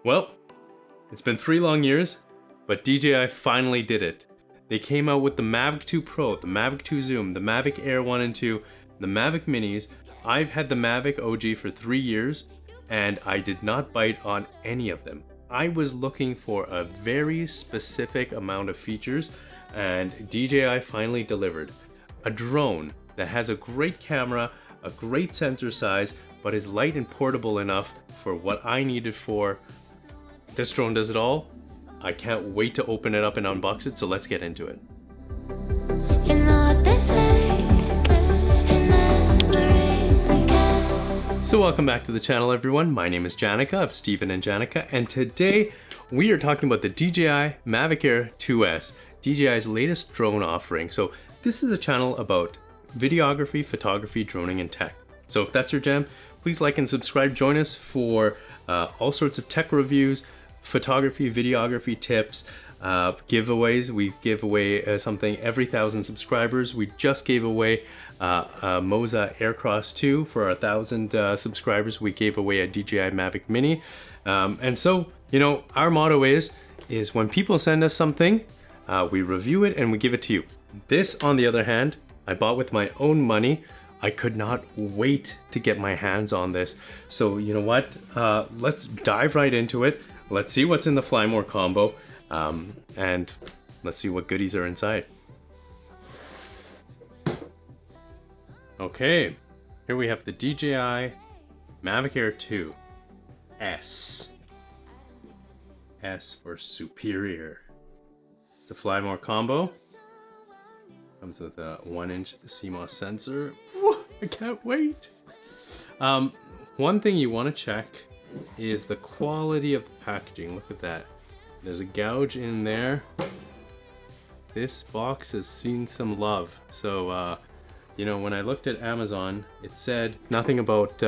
Well, it's been 3 long years, but DJI finally did it. They came out with the Mavic 2 Pro, the Mavic 2 Zoom, the Mavic Air 1 and 2, the Mavic Minis. I've had the Mavic OG for 3 years, and I did not bite on any of them. I was looking for a very specific amount of features, and DJI finally delivered. A drone that has a great camera, a great sensor size, but is light and portable enough for what I needed for. This drone does it all. I can't wait to open it up and unbox it, so let's get into it. You know what they say, you never really care. So welcome back to the channel, everyone. My name is Janaka of Steven and Janaka, and today we are talking about the DJI Mavic Air 2S, DJI's latest drone offering. So this is a channel about videography, photography, droning, and tech. So if that's your jam, please like and subscribe. Join us for all sorts of tech reviews, photography, videography tips, giveaways. We give away something every 1,000 subscribers. We just gave away a Moza Aircross 2 for our 1,000 subscribers. We gave away a DJI Mavic Mini. And so, you know, our motto is when people send us something, we review it and we give it to you. This, on the other hand, I bought with my own money. I could not wait to get my hands on this. So you know what? Let's dive right into it. Let's see what's in the Fly More combo, and let's see what goodies are inside. Okay, here we have the DJI Mavic Air 2 S. S for superior. It's a Fly More combo. Comes with a 1-inch CMOS sensor. Woo, I can't wait. One thing you want to check is the quality of the packaging. Look at that. There's a gouge in there. This box has seen some love. So, you know, when I looked at Amazon, it said nothing about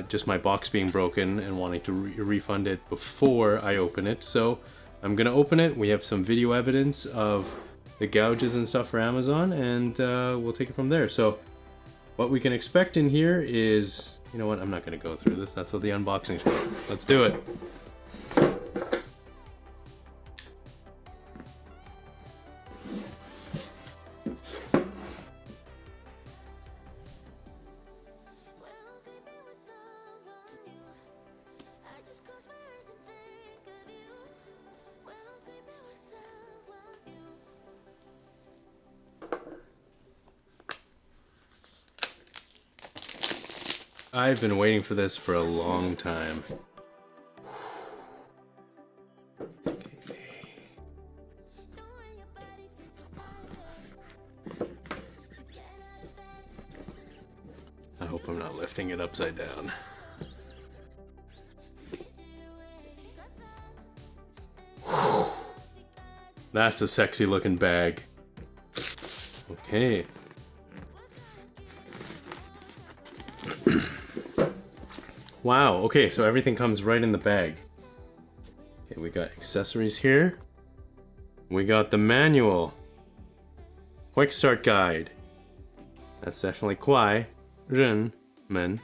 just my box being broken and wanting to refund it before I open it. So I'm gonna open it. We have some video evidence of the gouges and stuff for Amazon, and we'll take it from there. So what we can expect in here is, you know what, I'm not gonna go through this. That's what the unboxing's for. Let's do it. I've been waiting for this for a long time. I hope I'm not lifting it upside down. That's a sexy looking bag. Okay. Wow, okay, so everything comes right in the bag. Okay, we got accessories here. We got the manual. Quick start guide. That's definitely Kwai. Ren. Men.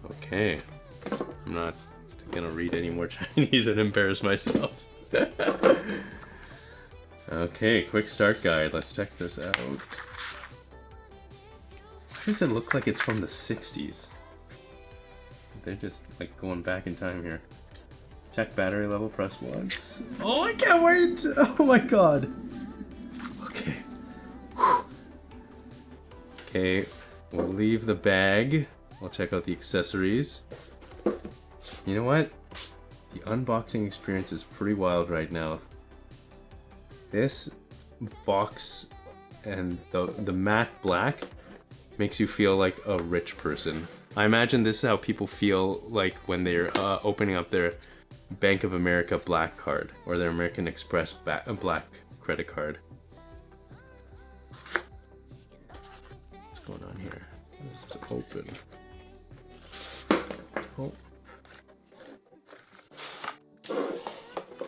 Okay. I'm not gonna read any more Chinese and embarrass myself. Okay, quick start guide. Let's check this out. Why does it look like it's from the 60s? They're just like going back in time here. Check battery level, press once. Oh, I can't wait! Oh my god. Okay. Whew. Okay, we'll leave the bag. We'll check out the accessories. You know what? The unboxing experience is pretty wild right now. This box and the matte black makes you feel like a rich person. I imagine this is how people feel like when they're opening up their Bank of America black card or their American Express black credit card. What's going on here? This is open. Oh.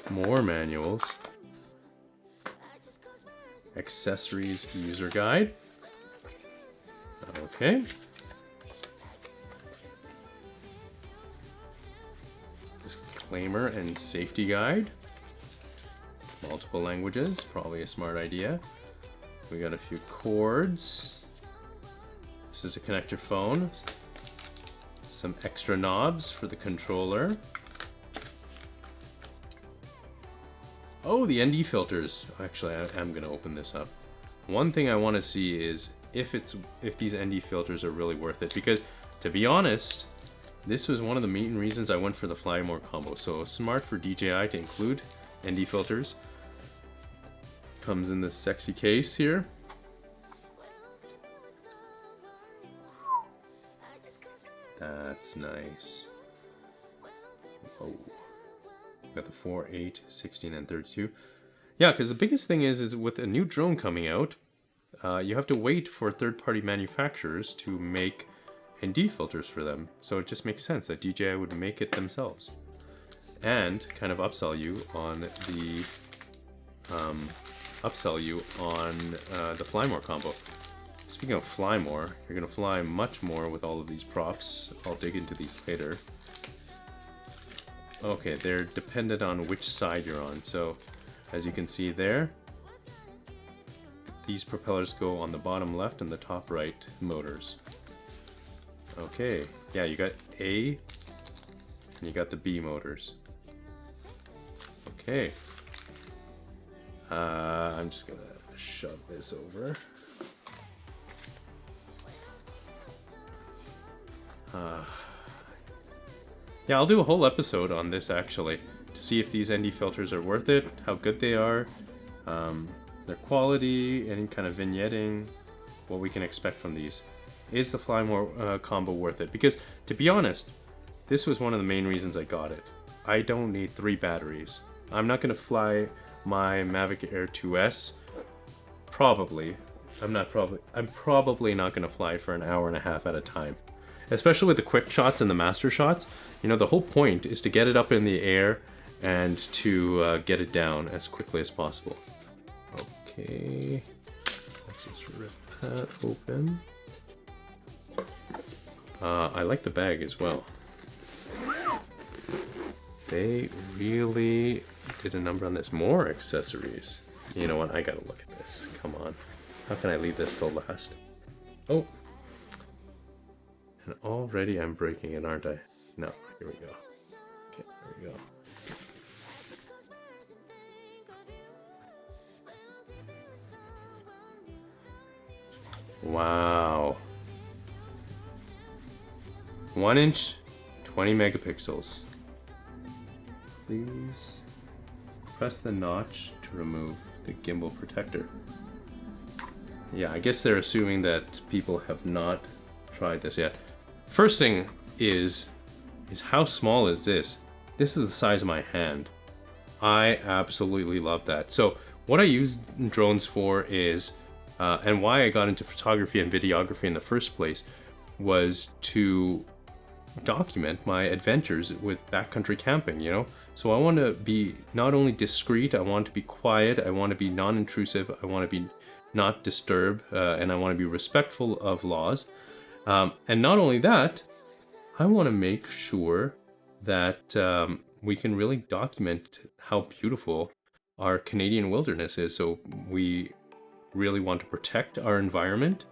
More manuals. Accessories user guide. Okay. disclaimer and safety guide. Multiple languages, probably a smart idea. We got a few cords. This is to connect your phone. Some extra knobs for the controller. Oh, the ND filters. Actually, I'm gonna open this up. One thing I want to see is if these ND filters are really worth it, because to be honest, this was one of the main reasons I went for the Fly More combo. So smart for DJI to include ND filters. Comes in this sexy case here. That's nice. Oh, got the 4, 8, 16, and 32. Yeah, because the biggest thing is with a new drone coming out, you have to wait for third-party manufacturers to make ND filters for them. So it just makes sense that DJI would make it themselves and kind of upsell you on the the Fly More combo. Speaking of fly more, you're gonna fly much more with all of these props. I'll dig into these later. Okay, they're dependent on which side you're on. So, as you can see there, these propellers go on the bottom left and the top right motors. Okay, yeah, you got A and you got the B motors. Okay. I'm just gonna shove this over. Yeah, I'll do a whole episode on this actually, to see if these ND filters are worth it, how good they are, their quality, any kind of vignetting, what we can expect from these. Is the Fly More combo worth it? Because, to be honest, this was one of the main reasons I got it. I don't need 3 batteries. I'm not going to fly my Mavic Air 2S, probably. I'm probably not going to fly for an hour and a half at a time. Especially with the quick shots and the master shots, you know, the whole point is to get it up in the air and to get it down as quickly as possible. Okay, let's just rip that open. I like the bag as well. They really did a number on this. More accessories. You know what, I gotta look at this. Come on. How can I leave this till last? Oh. And already I'm breaking it, aren't I? No, here we go. Okay, there we go. Wow. 1 inch, 20 megapixels. Please press the notch to remove the gimbal protector. Yeah, I guess they're assuming that people have not tried this yet. First thing is how small is this? This is the size of my hand. I absolutely love that. So what I use drones for is, and why I got into photography and videography in the first place, was to document my adventures with backcountry camping, you know? So I want to be not only discreet, I want to be quiet, I want to be non-intrusive, I want to be not disturb, and I want to be respectful of laws. And not only that, I want to make sure that we can really document how beautiful our Canadian wilderness is. So we really want to protect our environment,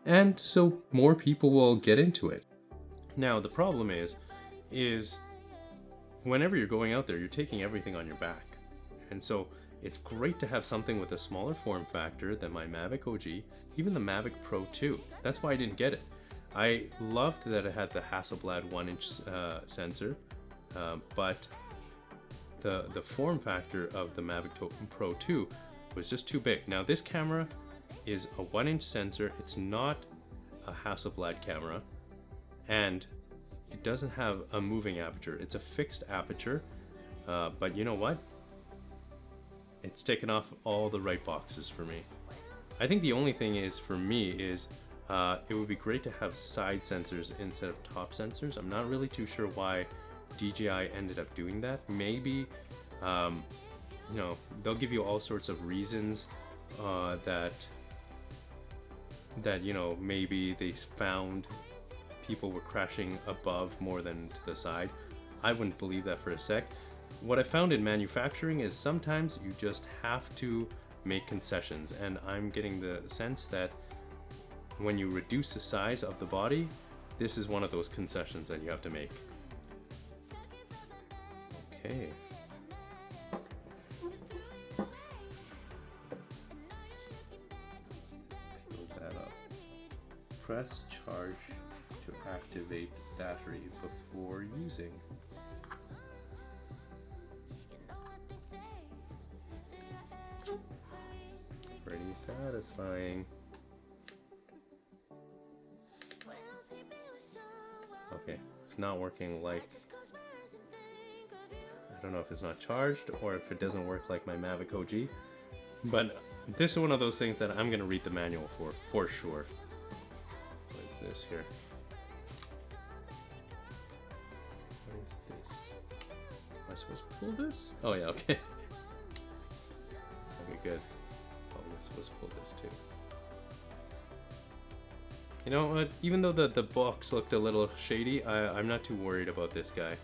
and so more people will get into it. Now, the problem is whenever you're going out there, you're taking everything on your back. And so it's great to have something with a smaller form factor than my Mavic OG, even the Mavic Pro 2. That's why I didn't get it. I loved that it had the Hasselblad 1-inch sensor, but the form factor of the Mavic Pro 2 was just too big. Now this camera is a 1-inch sensor, it's not a Hasselblad camera, and it doesn't have a moving aperture. It's a fixed aperture, but you know what? It's taken off all the right boxes for me. I think the only thing is, for me, is it would be great to have side sensors instead of top sensors. I'm not really too sure why DJI ended up doing that. Maybe, you know, they'll give you all sorts of reasons that you know, maybe they found people were crashing above more than to the side. I wouldn't believe that for a sec. What I found in manufacturing is sometimes you just have to make concessions, and I'm getting the sense that when you reduce the size of the body, this is one of those concessions that you have to make. Okay. Build that up. Press charge to activate battery before using. Pretty satisfying. Okay, it's not working like... I don't know if it's not charged or if it doesn't work like my Mavic OG, but this is one of those things that I'm going to read the manual for sure. What is this here? What is this? Am I supposed to pull this? Oh yeah, okay. Okay, good. Oh, we're supposed to pull this too. You know what? Even though the box looked a little shady, I'm not too worried about this guy.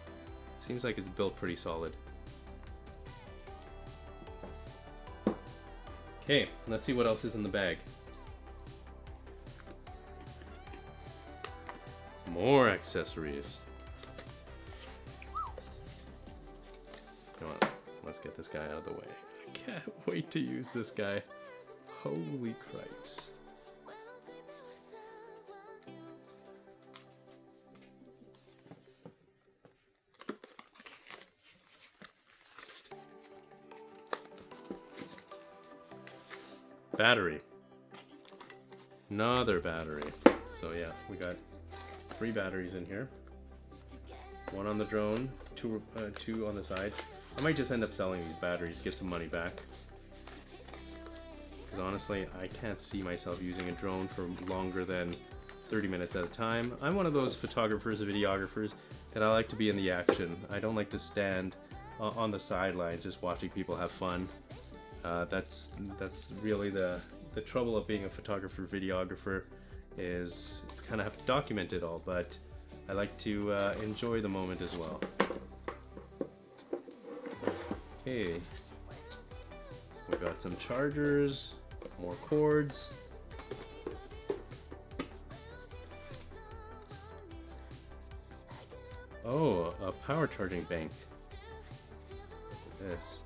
Seems like it's built pretty solid. Okay, let's see what else is in the bag. More accessories. Come on, let's get this guy out of the way. I can't wait to use this guy. Holy cripes. Battery. Another battery. So yeah, we got 3 batteries in here. 1 on the drone, 2 on the side. I might just end up selling these batteries, get some money back. Because honestly, I can't see myself using a drone for longer than 30 minutes at a time. I'm one of those photographers, videographers, that I like to be in the action. I don't like to stand on the sidelines just watching people have fun. That's really the trouble of being a photographer, videographer, is you kind of have to document it all, but I like to enjoy the moment as well. Okay, we got some chargers, more cords. Oh, a power charging bank. Look at this.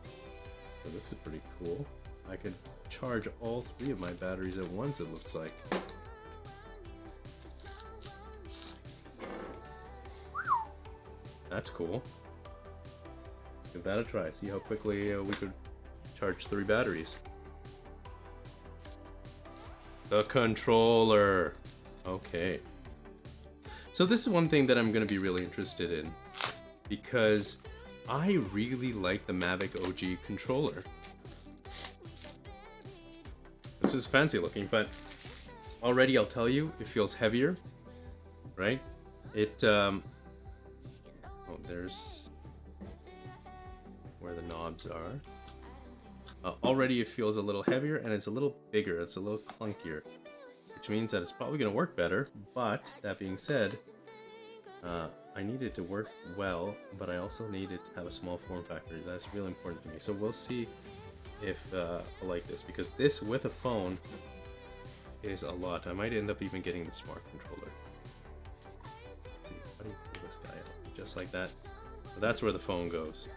So this is pretty cool. I could charge all 3 of my batteries at once, it looks like. That's cool. Let's give that a try. See how quickly we could charge 3 batteries. The controller. Okay. So this is one thing that I'm going to be really interested in, because I really like the Mavic OG controller. This is fancy looking, but already I'll tell you, it feels heavier, right? It, oh, there's where the knobs are. Already it feels a little heavier and it's a little bigger, it's a little clunkier, which means that it's probably going to work better. But that being said, I need it to work well, but I also need it to have a small form factor. That's really important to me. So we'll see if I like this, because this with a phone is a lot. I might end up even getting the smart controller. Let's see, how do you pull this guy out? Just like that. So that's where the phone goes.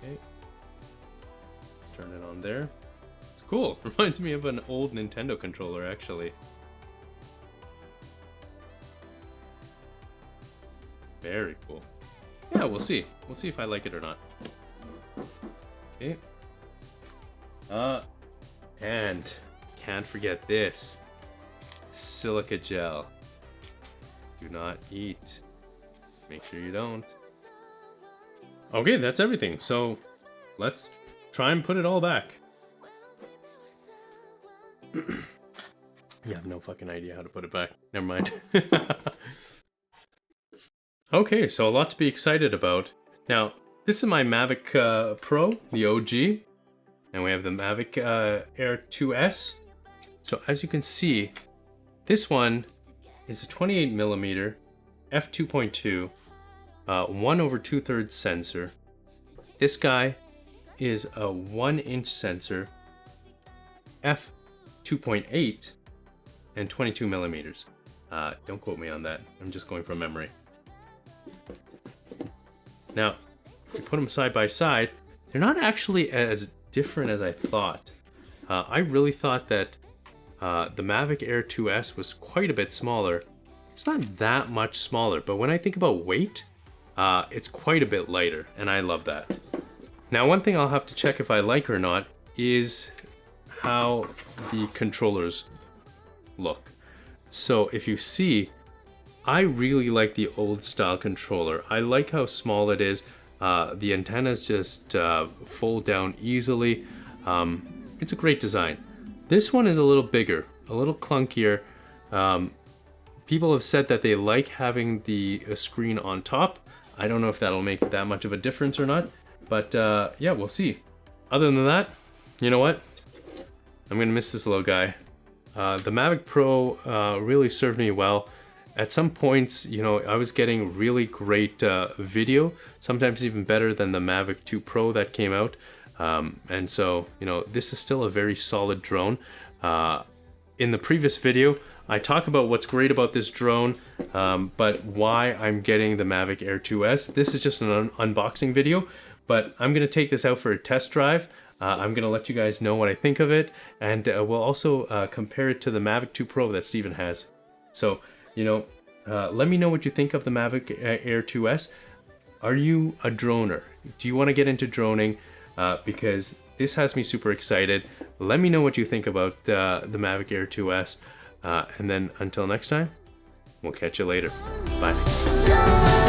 Okay. Turn it on there. It's cool. Reminds me of an old Nintendo controller, actually. Very cool. Yeah, we'll see. We'll see if I like it or not. Okay. And can't forget this. Silica gel. Do not eat. Make sure you don't. Okay, that's everything. So let's try and put it all back. You have no fucking idea how to put it back. Never mind. Okay, so a lot to be excited about. Now, this is my Mavic Pro, the OG. And we have the Mavic Air 2S. So as you can see, this one is a 28mm f2.2 1/2 sensor. This guy is a 1-inch sensor, f2.8 and 22 millimeters. Don't quote me on that. I'm just going from memory. Now, if you put them side by side, they're not actually as different as I thought. I really thought that the Mavic Air 2S was quite a bit smaller. It's not that much smaller, but when I think about weight, it's quite a bit lighter, and I love that. Now, one thing I'll have to check if I like or not is how the controllers look. So if you see, I really like the old style controller. I like how small it is. The antennas just fold down easily. It's a great design. This one is a little bigger, a little clunkier. People have said that they like having the screen on top. I don't know if that'll make that much of a difference or not, but yeah, we'll see. Other than that, you know what? I'm gonna miss this little guy. The Mavic Pro really served me well. At some points, you know, I was getting really great video, sometimes even better than the Mavic 2 Pro that came out. And so, you know, this is still a very solid drone. In the previous video, I talk about what's great about this drone, but why I'm getting the Mavic Air 2S. This is just an unboxing video, but I'm gonna take this out for a test drive. I'm gonna let you guys know what I think of it, and we'll also compare it to the Mavic 2 Pro that Steven has. So, you know, let me know what you think of the Mavic Air 2S. Are you a droner? Do you want to get into droning? Because this has me super excited. Let me know what you think about the Mavic Air 2S. And then until next time, we'll catch you later. Bye.